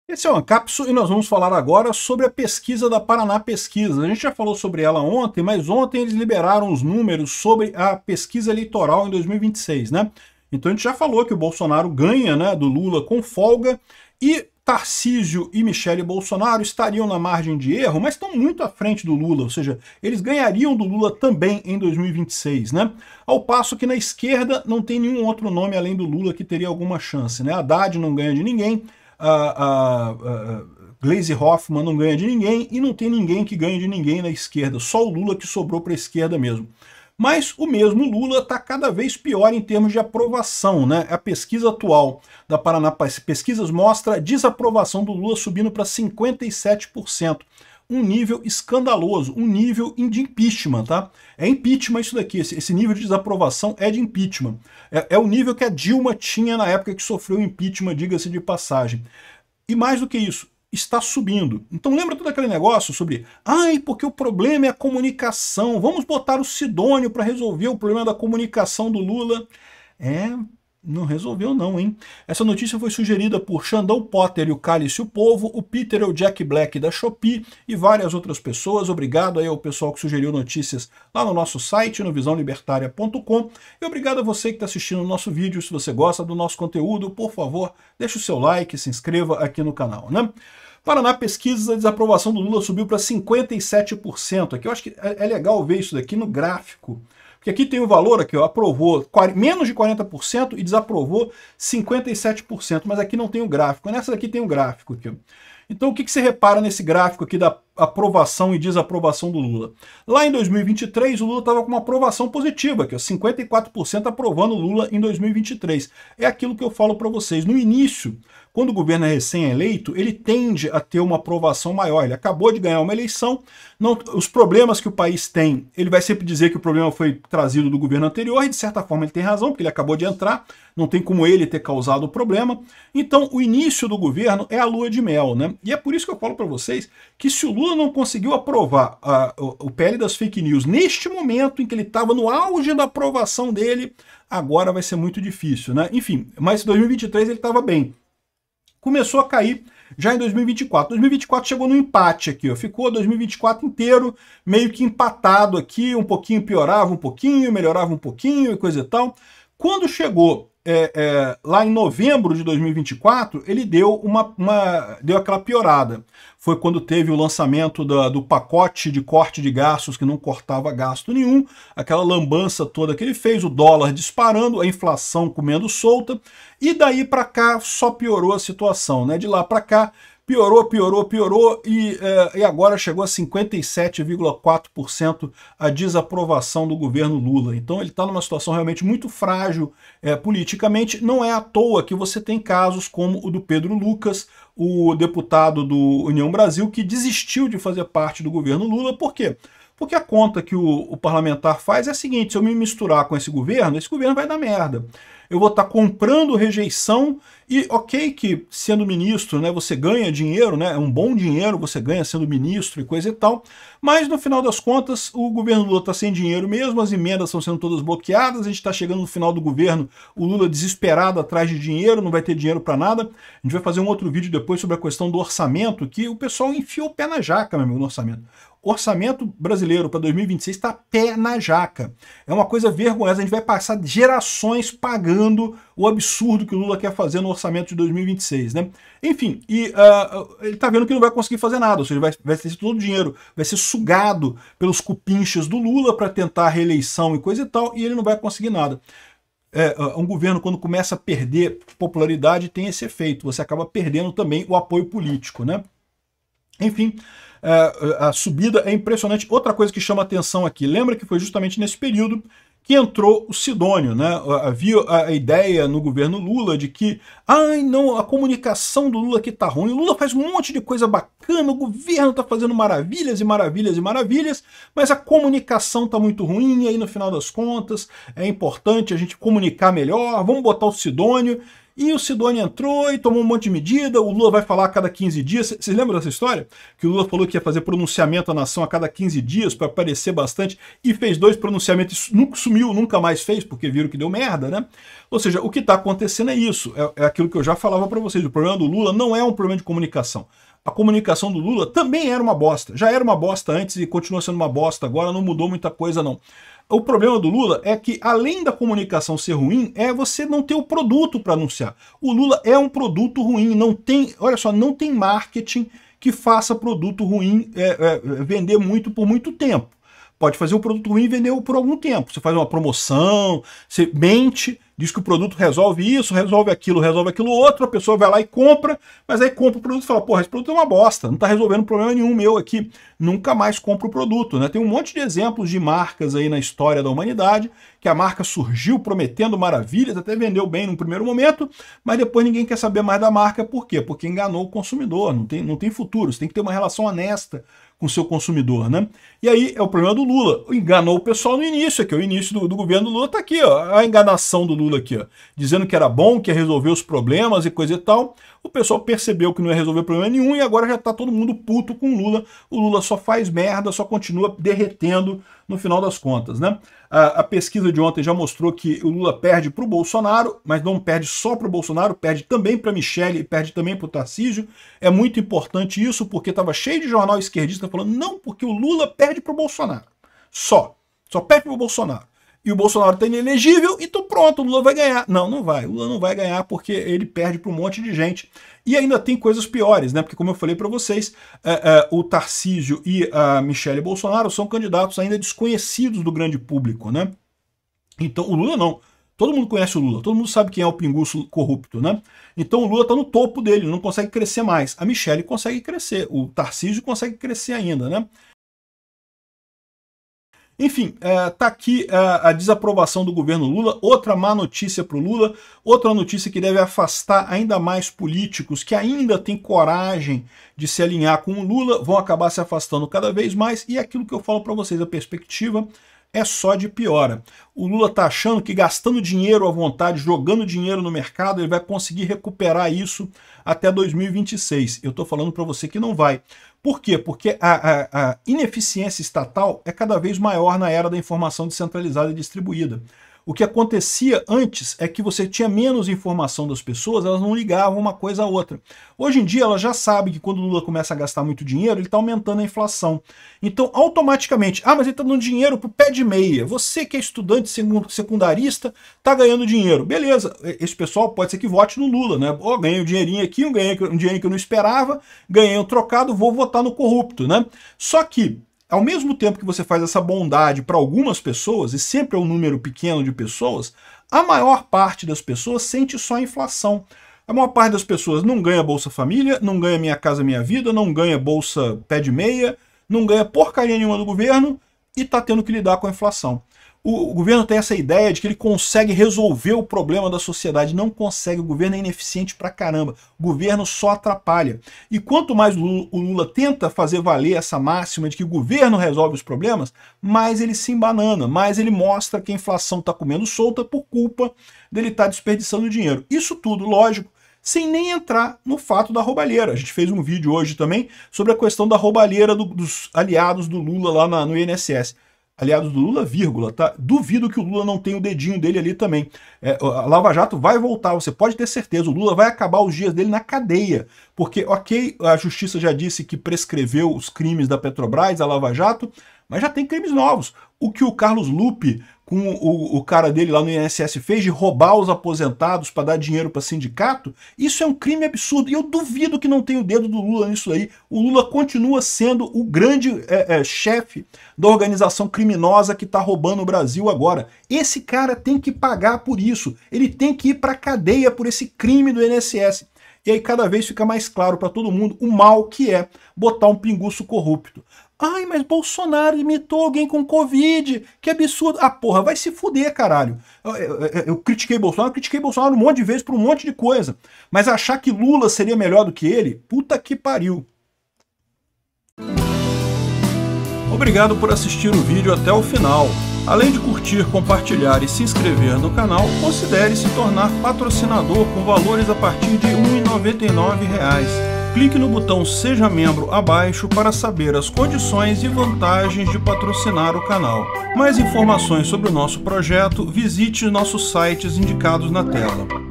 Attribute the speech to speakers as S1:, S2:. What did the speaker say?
S1: Esse é o Ancapso e nós vamos falar agora sobre a pesquisa da Paraná Pesquisa. A gente já falou sobre ela ontem, mas ontem eles liberaram os números sobre a pesquisa eleitoral em 2026, né? Então a gente já falou que o Bolsonaro ganha, né, do Lula com folga e Tarcísio e Michele Bolsonaro estariam na margem de erro, mas estão muito à frente do Lula, ou seja, eles ganhariam do Lula também em 2026, né? Ao passo que na esquerda não tem nenhum outro nome além do Lula que teria alguma chance, né? Haddad não ganha de ninguém, a Gleisi Hoffmann não ganha de ninguém e não tem ninguém que ganhe de ninguém na esquerda, só o Lula que sobrou para a esquerda mesmo. Mas o mesmo Lula está cada vez pior em termos de aprovação, né? A pesquisa atual da Paraná Pesquisas mostra a desaprovação do Lula subindo para 57%. Um nível escandaloso, um nível de impeachment, tá? É impeachment isso daqui, esse nível de desaprovação é de impeachment. É o nível que a Dilma tinha na época que sofreu impeachment, diga-se de passagem. E mais do que isso, está subindo. Então lembra todo aquele negócio sobre porque o problema é a comunicação, vamos botar o Sidônio para resolver o problema da comunicação do Lula. Não resolveu não, hein? Essa notícia foi sugerida por Xandão Potter e o Cálice o Povo, o Peter e o Jack Black da Shopee e várias outras pessoas. Obrigado aí ao pessoal que sugeriu notícias lá no nosso site, no visãolibertaria.com. E obrigado a você que está assistindo o nosso vídeo. Se você gosta do nosso conteúdo, por favor, deixe o seu like, se inscreva aqui no canal, né? Paraná Pesquisas, a desaprovação do Lula subiu para 57%. Aqui eu acho que é legal ver isso daqui no gráfico. Porque aqui tem o valor, aqui, ó, aprovou menos de 40% e desaprovou 57%, mas aqui não tem o gráfico. Nessa daqui tem o gráfico aqui. Então o que você repara nesse gráfico aqui da aprovação e desaprovação do Lula? Lá em 2023 o Lula estava com uma aprovação positiva, aqui, ó, 54% aprovando o Lula em 2023. É aquilo que eu falo para vocês. No início, quando o governo é recém-eleito, ele tende a ter uma aprovação maior. Ele acabou de ganhar uma eleição, os problemas que o país tem, ele vai sempre dizer que o problema foi trazido do governo anterior, e de certa forma ele tem razão, porque ele acabou de entrar, não tem como ele ter causado o problema. Então o início do governo é a lua de mel, né? E é por isso que eu falo para vocês que se o Lula não conseguiu aprovar o PL das fake news neste momento em que ele estava no auge da aprovação dele, agora vai ser muito difícil, né? Enfim, mas em 2023 ele estava bem. Começou a cair já em 2024. 2024 chegou no empate aqui, ó. Ficou 2024 inteiro meio que empatado aqui, um pouquinho piorava um pouquinho, melhorava um pouquinho e coisa e tal. Quando chegou lá em novembro de 2024, ele deu deu aquela piorada. Foi quando teve o lançamento do pacote de corte de gastos que não cortava gasto nenhum, aquela lambança toda que ele fez, o dólar disparando, a inflação comendo solta, e daí para cá só piorou a situação, né? De lá para cá piorou e agora chegou a 57,4% a desaprovação do governo Lula. Então ele está numa situação realmente muito frágil politicamente. Não é à toa que você tem casos como o do Pedro Lucas, o deputado do União Brasil, que desistiu de fazer parte do governo Lula. Por quê? Porque a conta que o parlamentar faz é a seguinte: se eu me misturar com esse governo vai dar merda. Eu vou estar comprando rejeição e ok que sendo ministro, né, você ganha dinheiro, né, é um bom dinheiro você ganha sendo ministro e coisa e tal, mas no final das contas o governo Lula está sem dinheiro mesmo, as emendas estão sendo todas bloqueadas, a gente está chegando no final do governo, o Lula desesperado atrás de dinheiro, não vai ter dinheiro para nada. A gente vai fazer um outro vídeo depois sobre a questão do orçamento, que o pessoal enfiou o pé na jaca, meu amigo, no orçamento. O orçamento brasileiro para 2026 está pé na jaca. É uma coisa vergonhosa. A gente vai passar gerações pagando o absurdo que o Lula quer fazer no orçamento de 2026, né? Enfim, ele está vendo que não vai conseguir fazer nada, ou seja, vai ter todo o dinheiro, vai ser sugado pelos cupinchas do Lula para tentar a reeleição e coisa e tal, e ele não vai conseguir nada. Um governo, quando começa a perder popularidade, tem esse efeito. Você acaba perdendo também o apoio político, né? Enfim, a subida é impressionante. Outra coisa que chama atenção aqui, lembra que foi justamente nesse período que entrou o Sidônio, né? Havia a ideia no governo Lula de que não, a comunicação do Lula aqui tá ruim, o Lula faz um monte de coisa bacana, o governo tá fazendo maravilhas e maravilhas e maravilhas, mas a comunicação tá muito ruim, e aí no final das contas é importante a gente comunicar melhor, vamos botar o Sidônio. e o Sidônio entrou e tomou um monte de medida, o Lula vai falar a cada 15 dias. Vocês lembram dessa história? Que o Lula falou que ia fazer pronunciamento à nação a cada 15 dias para aparecer bastante, e fez 2 pronunciamentos, sumiu, nunca mais fez, porque viram que deu merda, né? Ou seja, o que está acontecendo é isso, é aquilo que eu já falava para vocês, o problema do Lula não é um problema de comunicação. A comunicação do Lula também era uma bosta, já era uma bosta antes e continua sendo uma bosta agora, não mudou muita coisa não. O problema do Lula é que, além da comunicação ser ruim, é você não ter o produto para anunciar. O Lula é um produto ruim, não tem, olha só, não tem marketing que faça produto ruim vender muito por muito tempo. Pode fazer o produto ruim e vender por algum tempo. Você faz uma promoção, você mente, diz que o produto resolve isso, resolve aquilo outro, a pessoa vai lá e compra, mas aí compra o produto e fala, porra, esse produto é uma bosta, não está resolvendo problema nenhum meu aqui, nunca mais compra o produto, né? Tem um monte de exemplos de marcas aí na história da humanidade, que a marca surgiu prometendo maravilhas, até vendeu bem no primeiro momento, mas depois ninguém quer saber mais da marca, por quê? Porque enganou o consumidor, não tem futuro, você tem que ter uma relação honesta com o seu consumidor, né? E aí é o problema do Lula. Enganou o pessoal no início, aqui, o início do governo do Lula tá aqui, ó, a enganação do Lula aqui, ó, dizendo que era bom, que ia resolver os problemas e coisa e tal. O pessoal percebeu que não ia resolver problema nenhum e agora já tá todo mundo puto com o Lula. O Lula só faz merda, só continua derretendo no final das contas, né? A pesquisa de ontem já mostrou que o Lula perde para o Bolsonaro, mas não perde só para o Bolsonaro, perde também para a Michele e perde também para o Tarcísio. É muito importante isso, porque estava cheio de jornal esquerdista falando, não, porque o Lula perde para o Bolsonaro. Só perde para o Bolsonaro. E o Bolsonaro está inelegível, então pronto, o Lula vai ganhar. Não, não vai. O Lula não vai ganhar porque ele perde para um monte de gente. E ainda tem coisas piores, né? Porque como eu falei para vocês, o Tarcísio e a Michele Bolsonaro são candidatos ainda desconhecidos do grande público, né? Então o Lula não. Todo mundo conhece o Lula, todo mundo sabe quem é o pinguço corrupto, né? Então o Lula está no topo dele, não consegue crescer mais. A Michele consegue crescer, o Tarcísio consegue crescer ainda, né? Enfim, tá aqui a desaprovação do governo Lula, outra má notícia para o Lula, outra notícia que deve afastar ainda mais políticos que ainda têm coragem de se alinhar com o Lula, vão acabar se afastando cada vez mais, e aquilo que eu falo para vocês, a perspectiva é só de piora. O Lula está achando que gastando dinheiro à vontade, jogando dinheiro no mercado, ele vai conseguir recuperar isso até 2026. Eu estou falando para você que não vai. Por quê? Porque a ineficiência estatal é cada vez maior na era da informação descentralizada e distribuída. O que acontecia antes é que você tinha menos informação das pessoas, elas não ligavam uma coisa a outra. Hoje em dia ela já sabe que quando o Lula começa a gastar muito dinheiro, ele está aumentando a inflação. Então automaticamente, mas ele está dando dinheiro para o pé de meia. Você que é estudante secundarista está ganhando dinheiro. Beleza, esse pessoal pode ser que vote no Lula, né? Ganhei um dinheirinho aqui, um dinheiro que eu não esperava, ganhei um trocado, vou votar no corrupto, né? Só que ao mesmo tempo que você faz essa bondade para algumas pessoas, e sempre é um número pequeno de pessoas, a maior parte das pessoas sente só a inflação. A maior parte das pessoas não ganha Bolsa Família, não ganha Minha Casa Minha Vida, não ganha Bolsa Pé de Meia, não ganha porcaria nenhuma do governo e está tendo que lidar com a inflação. O governo tem essa ideia de que ele consegue resolver o problema da sociedade. Não consegue, o governo é ineficiente pra caramba. O governo só atrapalha. E quanto mais o Lula tenta fazer valer essa máxima de que o governo resolve os problemas, mais ele se embanana, mais ele mostra que a inflação está comendo solta por culpa dele estar desperdiçando dinheiro. Isso tudo, lógico, sem nem entrar no fato da roubalheira. A gente fez um vídeo hoje também sobre a questão da roubalheira dos aliados do Lula lá no INSS. Aliados do Lula, vírgula, tá? Duvido que o Lula não tenha o dedinho dele ali também. A Lava Jato vai voltar, você pode ter certeza. O Lula vai acabar os dias dele na cadeia. Porque, ok, a justiça já disse que prescreveu os crimes da Petrobras, da Lava Jato, mas já tem crimes novos. O que o Carlos Lupe, com o cara dele lá no INSS, fez de roubar os aposentados para dar dinheiro para sindicato, isso é um crime absurdo. E eu duvido que não tenha o dedo do Lula nisso aí. O Lula continua sendo o grande chefe da organização criminosa que está roubando o Brasil agora. Esse cara tem que pagar por isso. Ele tem que ir para a cadeia por esse crime do INSS. E aí cada vez fica mais claro para todo mundo o mal que é botar um pinguço corrupto. Ai, mas Bolsonaro imitou alguém com Covid, que absurdo. Ah, porra, vai se fuder, caralho. Eu critiquei Bolsonaro um monte de vezes por um monte de coisa. Mas achar que Lula seria melhor do que ele, puta que pariu. Obrigado por assistir o vídeo até o final. Além de curtir, compartilhar e se inscrever no canal, considere se tornar patrocinador com valores a partir de R$ 1,99. Clique no botão Seja Membro abaixo para saber as condições e vantagens de patrocinar o canal. Mais informações sobre o nosso projeto, visite nossos sites indicados na tela.